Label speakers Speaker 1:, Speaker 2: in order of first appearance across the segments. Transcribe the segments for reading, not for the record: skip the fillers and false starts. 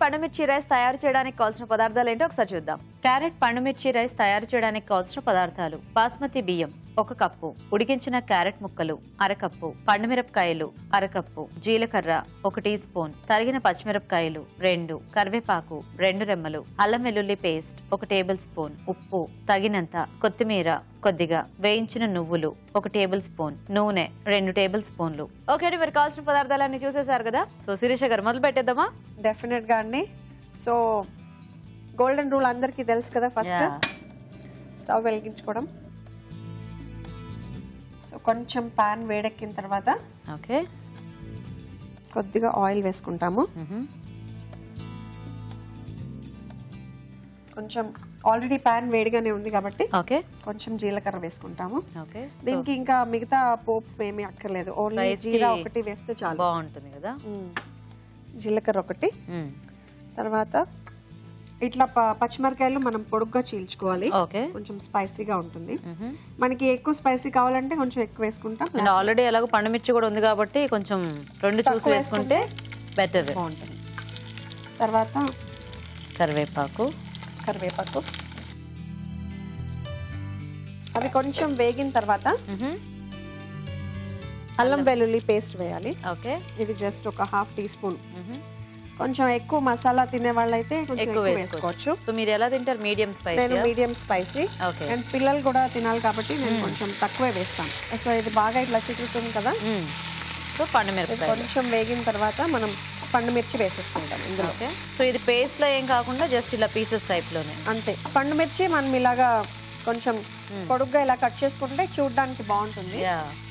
Speaker 1: పండుమిర్చి rice తయారు చేయడానికి కావాల్సిన పదార్థాలు ఏంటో ఒకసారి చూద్దాం. క్యారెట్ పండుమిర్చి రైస్ తయారు చేయడానికి కావాల్సిన పదార్థాలు: బాస్మతి బియ్యం 1 కప్పు, ఉడికించిన క్యారెట్ ముక్కలు 1/2 కప్పు, పండుమిరపకాయలు 1/2 కప్పు, జీలకర్ర 1 టీ స్పూన్, తరిగిన పచ్చిమిరపకాయలు 2, కరివేపాకు 2 రెమ్మలు, అల్లం వెల్లుల్లి పేస్ట్ 1 టేబుల్ స్పూన్, ఉప్పు తగినంత, కొత్తిమీర కొద్దిగా, వేయించిన నువ్వులు 1 టేబుల్ స్పూన్, నూనె 2 టేబుల్ స్పూన్లు. ఓకే అండి, మరి కావాల్సిన పదార్థాలన్నీ చూసేశారు కదా. సో శిరీష గారు మొదలు పెట్టేద్దామా?
Speaker 2: డెఫినెట్ గా అండి. సో గోల్డెన్ రూల్ అందరికీ తెలుసు కదా. ఫస్ట్ స్టవ్ వెలిగించుకోవడం. సో కొంచెం పాన్ వేడెక్కిన తర్వాత
Speaker 1: ఓకే
Speaker 2: కొద్దిగా ఆయిల్ వేసుకుంటాము. కొంచెం ఆల్రెడీ పాన్ వేడిగానే ఉంది కాబట్టి
Speaker 1: ఓకే
Speaker 2: కొంచెం జీలకర్ర వేసుకుంటాము.
Speaker 1: ఓకే,
Speaker 2: దీనికి ఇంకా మిగతా పోపు ఏమీ అక్కర్లేదు, ఓన్లీ జీరా ఒకటి వేస్తే చాలు,
Speaker 1: బాగుంటుంది కదా.
Speaker 2: జీలకర్ర ఒకటి, తర్వాత ఇట్లా పచ్చిమిరకాయలు మనం పొడుగ్గా చీల్చుకోవాలి.
Speaker 1: ఓకే,
Speaker 2: కొంచెం స్పైసీగా ఉంటుంది. మనకి ఎక్కువ స్పైసీ కావాలంటే కొంచెం ఎక్కువ వేసుకుంటాం.
Speaker 1: ఆల్రెడీ ఎలాగో పండుమిర్చి కూడా ఉంది కాబట్టి కొంచెం 2 చూసి వేసుకుంటే బెటర్,
Speaker 2: బాగుంటుంది. తర్వాత
Speaker 1: కరివేపాకు
Speaker 2: అవి కొంచెం వేగిన తర్వాత అల్లం వెల్లుల్లి పేస్ట్ వేయాలి.
Speaker 1: ఓకే,
Speaker 2: ఇది జస్ట్ ఒక 1/2 టీ స్పూన్. కొంచెం ఎక్కువ మసాలా తినే వాళ్ళైతే ఎక్కువ వేసుకోవచ్చు.
Speaker 1: సో మీరు ఎలా తింటారు? Medium spicy?
Speaker 2: నేను మీడియం స్పైసీ. అండ్ పిల్లలు కూడా తినాలి కాబట్టి నేను కొంచెం తక్కువే వేస్తాను. సో ఇది బాగా ఇట్లా చిక్కుతుంది కదా.
Speaker 1: సో పండుమిరపకాయ
Speaker 2: కొంచెం వేగిన తర్వాత మనం పండుమిర్చి వేసేసుకుంటాం ఇందులో.
Speaker 1: సో ఇది పేస్ట్ లో ఏం కాకుండా జస్ట్ ఇలా పీసెస్ టైప్ లోనే
Speaker 2: అంతే. పండుమిర్చి మనం ఇలాగా కొంచెం పొడుగ్గా ఇలా కట్ చేసుకుంటే చూడడానికి బాగుంటుంది.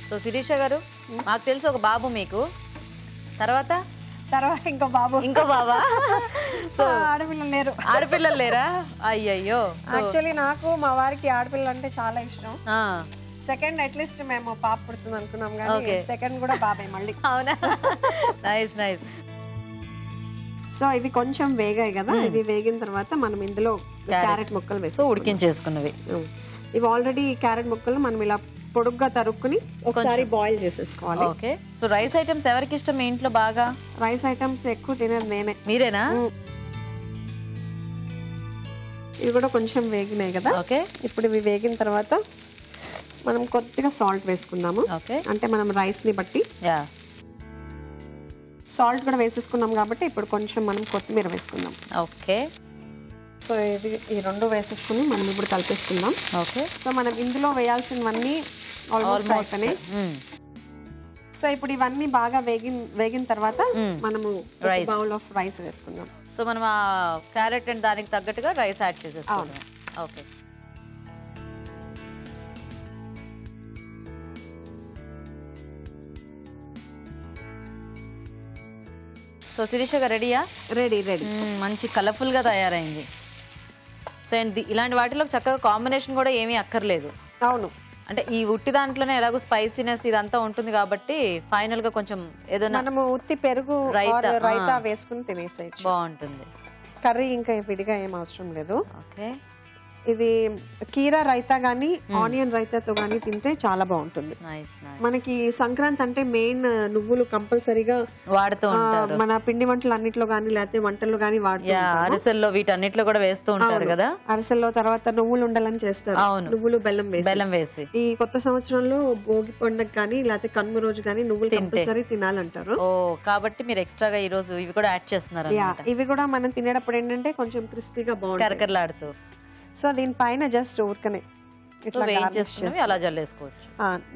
Speaker 1: సో శిరీష గారు, మాకు తెలిసి ఒక బాబు మీకు, తర్వాత
Speaker 2: ఇంకో బాబా. సో ఆడపిల్లలు లేరా?
Speaker 1: అయ్యయ్యో.
Speaker 2: యాక్చువల్లీ నాకు మా వారికి ఆడపిల్లలు అంటే చాలా ఇష్టం. సెకండ్ అట్లీస్ట్ మేము పాప పుడుతుంది అనుకున్నాం కానీ సెకండ్ కూడా బాబే మళ్ళీ.
Speaker 1: అవునా? Nice nice.
Speaker 2: సో ఇవి కొంచెం వేగాయి కదా. ఇవి వేగిన తర్వాత మనం ఇందులో క్యారెట్ ముక్కలు వేసి
Speaker 1: ఉడికించేసుకున్నవి.
Speaker 2: ఇవి ఆల్రెడీ క్యారెట్ ముక్కలు మనం ఇలా పొడుగ్గా తరుక్కుని ఒకసారి బాయిల్ చేసేసుకోవాలి.
Speaker 1: ఓకే. సో రైస్ ఐటమ్స్ ఎవరికి ఇష్టం మీ ఇంట్లో బాగా?
Speaker 2: రైస్ ఐటమ్స్ ఎక్కువ తినేది నేనే.
Speaker 1: మీరేనా?
Speaker 2: ఇవి కూడా కొంచెం వేగినాయి కదా.
Speaker 1: ఓకే,
Speaker 2: ఇప్పుడు ఇవి వేగిన తర్వాత మనం కొద్దిగా సాల్ట్ వేసుకుందాము. అంటే మనం రైస్ ని బట్టి సాల్ట్ కూడా వేసేసుకున్నాం కాబట్టి ఇప్పుడు కొంచెం మనం కొత్తిమీర వేసుకుందాం.
Speaker 1: ఓకే.
Speaker 2: సో ఇది ఈ 2 వేసేసుకుని మనం ఇప్పుడు కలిపేసుకుందాం.
Speaker 1: ఓకే.
Speaker 2: సో మనం ఇందులో వేయాల్సినవన్నీ ఆల్మోస్ట్ అయిపోయినాయి. సో ఇప్పుడు ఇవన్నీ బాగా వేగిన తర్వాత మనము బౌల్ ఆఫ్ రైస్ వేసుకుందాం.
Speaker 1: సో మనం ఆ క్యారెట్ అండ్ దానికి తగ్గట్టుగా రైస్ యాడ్ చేసేసుకుందాం. ఓకే. సో శిరీష గారు రెడీయా?
Speaker 2: రెడీ.
Speaker 1: మంచి కలర్ఫుల్ గా తయారైంది. సో ఇలాంటి వాటిలో చక్కగా కాంబినేషన్ కూడా ఏమీ అక్కర్లేదు.
Speaker 2: అవును,
Speaker 1: అంటే ఈ ఉట్టి దాంట్లోనే ఎలాగో స్పైసీనెస్ ఇదంతా ఉంటుంది కాబట్టి ఫైనల్ గా కొంచెం ఏదైనా
Speaker 2: మనము ఉత్తి పెరుగు రైతా వేసుకుని తినేసేయచ్చు, బాగుంటుంది. కర్రీ ఇంకా విడిగా ఏం అవసరం లేదు.
Speaker 1: ఓకే.
Speaker 2: ఇది కీరా రైతా గానీ ఆనియన్ రైతాతో గానీ తింటే చాలా బాగుంటుంది. మనకి సంక్రాంతి అంటే మెయిన్ నువ్వులు కంపల్సరీగా
Speaker 1: వాడుతూ ఉంటారు.
Speaker 2: మన పిండి వంటలు అన్నిట్లో గానీ లేకపోతే వంటల్లో గానీ వాడుతారు.
Speaker 1: అరిసెల్లో వీటన్నిట్లో కూడా వేస్తూ ఉంటారు కదా.
Speaker 2: అరిసెల్లో తర్వాత నువ్వులు ఉండాలని చేస్తారు. నువ్వులు బెల్లం వేసి. ఈ కొత్త సంవత్సరంలో భోగి పండుగ కానీ లేకపోతే కనుమ రోజు కానీ నువ్వులు కంపల్సరీ తినాలంటారు.
Speaker 1: ఓ, కాబట్టి మీరు ఎక్స్ట్రాగా ఈ రోజు ఇవి కూడా యాడ్ చేస్తున్నారు.
Speaker 2: ఇవి కూడా మనం తినేటప్పుడు ఏంటంటే కొంచెం క్రిస్పీగా బాగుంటుంది,
Speaker 1: కరకరలాడుతూ.
Speaker 2: సో దీనిపైన జస్ట్ ఊరికనే
Speaker 1: ఇట్లా వేయించేసుకుని అలా చల్లేసుకోవచ్చు.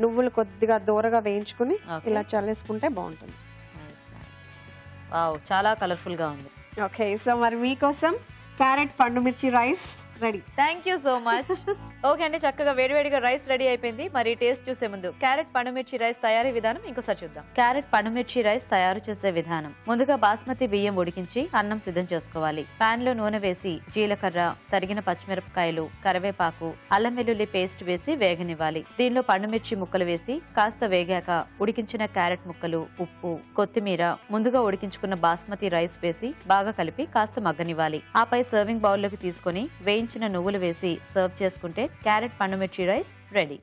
Speaker 2: నువ్వులు కొద్దిగా దూరగా వేయించుకుని ఇలా చల్లేసుకుంటే బాగుంటుంది.
Speaker 1: వావ్, చాలా కలర్ఫుల్ గా ఉంది.
Speaker 2: ఓకే, సో మరి మీకోసం క్యారెట్ పండుమిర్చి rice ready.
Speaker 1: Thank you so much. Okay అండి, చక్కగా వేడివేడిగా రైస్ రెడీ అయిపోయింది. మరి టేస్ట్ చూసే ముందు క్యారెట్ పండుమిర్చి రైస్ తయారీ విధానం ఇంకోసారి చూద్దాం. క్యారెట్ పండుమిర్చి రైస్ తయారు చేసే విధానం: ముందుగా బాస్మతి బియ్యం ఉడికించి అన్నం సిద్ధం చేసుకోవాలి. పాన్ లో నూనె వేసి జీలకర్ర, తరిగిన పచ్చిమిరపకాయలు, కరివేపాకు, అల్లం వెల్లుల్లి పేస్ట్ వేసి వేగనివ్వాలి. దీనిలో పండుమిర్చి ముక్కలు వేసి కాస్త వేగాక ఉడికించిన క్యారెట్ ముక్కలు, ఉప్పు, కొత్తిమీర, ముందుగా ఉడికించుకున్న బాస్మతి రైస్ వేసి బాగా కలిపి కాస్త మగ్గనివ్వాలి. ఆపై సర్వింగ్ బౌల్ లోకి తీసుకుని వేయించిన నువ్వులు వేసి సర్వ్ చేసుకుంటే క్యారెట్ పండుమిర్చి రైస్ రెడీ.